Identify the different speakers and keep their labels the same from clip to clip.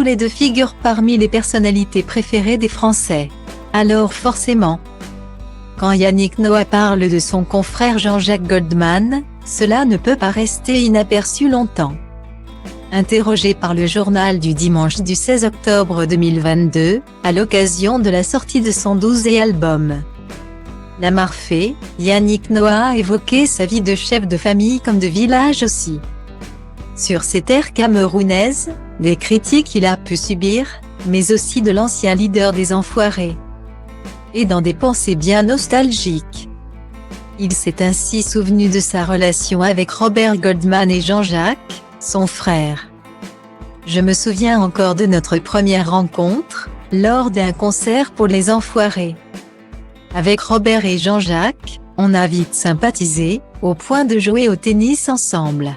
Speaker 1: les deux figurent parmi les personnalités préférées des Français. Alors forcément, quand Yannick Noah parle de son confrère Jean-Jacques Goldman, cela ne peut pas rester inaperçu longtemps. Interrogé par le journal du dimanche du 16 octobre 2022, à l'occasion de la sortie de son 12e album La Marfée, Yannick Noah a évoqué sa vie de chef de famille comme de village aussi. Sur ses terres camerounaises, les critiques qu'il a pu subir, mais aussi de l'ancien leader des Enfoirés. Et dans des pensées bien nostalgiques. Il s'est ainsi souvenu de sa relation avec Robert Goldman et Jean-Jacques, son frère. Je me souviens encore de notre première rencontre, lors d'un concert pour les Enfoirés. Avec Robert et Jean-Jacques, on a vite sympathisé, au point de jouer au tennis ensemble.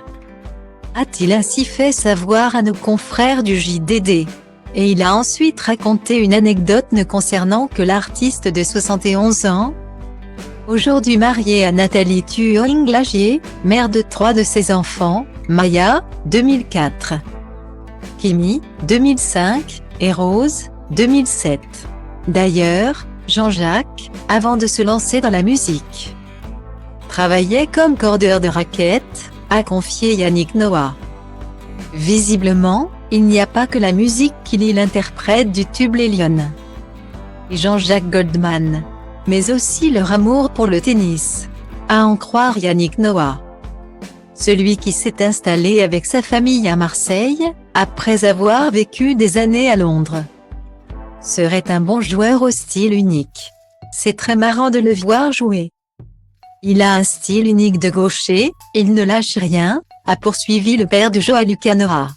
Speaker 1: A-t-il ainsi fait savoir à nos confrères du JDD. Et il a ensuite raconté une anecdote ne concernant que l'artiste de 71 ans. Aujourd'hui marié à Nathalie Turing-Lagier, mère de 3 de ses enfants, Maya, 2004, Kimi, 2005, et Rose, 2007. D'ailleurs, Jean-Jacques, avant de se lancer dans la musique, travaillait comme cordeur de raquettes, a confié Yannick Noah. Visiblement, il n'y a pas que la musique qui lie l'interprète du tube Les Lyonnes et Jean-Jacques Goldman, mais aussi leur amour pour le tennis, à en croire Yannick Noah. Celui qui s'est installé avec sa famille à Marseille, après avoir vécu des années à Londres, serait un bon joueur au style unique. C'est très marrant de le voir jouer. Il a un style unique de gaucher, il ne lâche rien, a poursuivi le père de Johanluca Noah.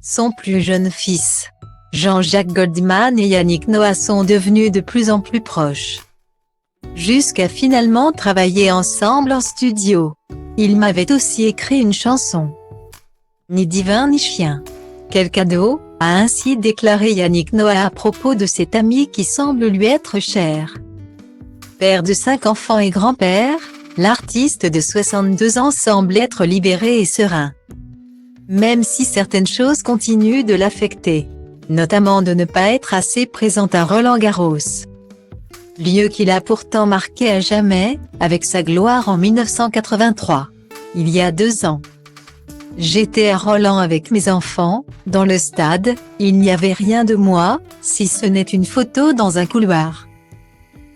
Speaker 1: Son plus jeune fils, Jean-Jacques Goldman et Yannick Noah sont devenus de plus en plus proches. Jusqu'à finalement travailler ensemble en studio. Il m'avait aussi écrit une chanson. Ni divin ni chien. Quel cadeau, a ainsi déclaré Yannick Noah à propos de cet ami qui semble lui être cher. Père de 5 enfants et grand-père, l'artiste de 62 ans semble être libéré et serein. Même si certaines choses continuent de l'affecter, notamment de ne pas être assez présent à Roland-Garros. Lieu qu'il a pourtant marqué à jamais, avec sa gloire en 1983. Il y a 2 ans. J'étais à Roland avec mes enfants, dans le stade, il n'y avait rien de moi, si ce n'est une photo dans un couloir.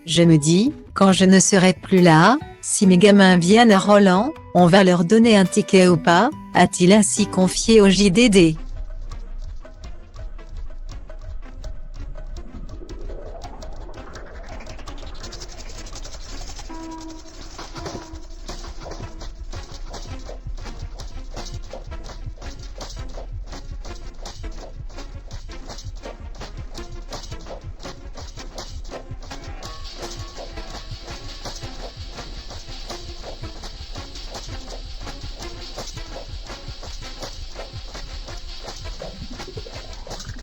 Speaker 1: Je me dis, quand je ne serai plus là, si mes gamins viennent à Roland, on va leur donner un ticket ou pas, a-t-il ainsi confié au JDD.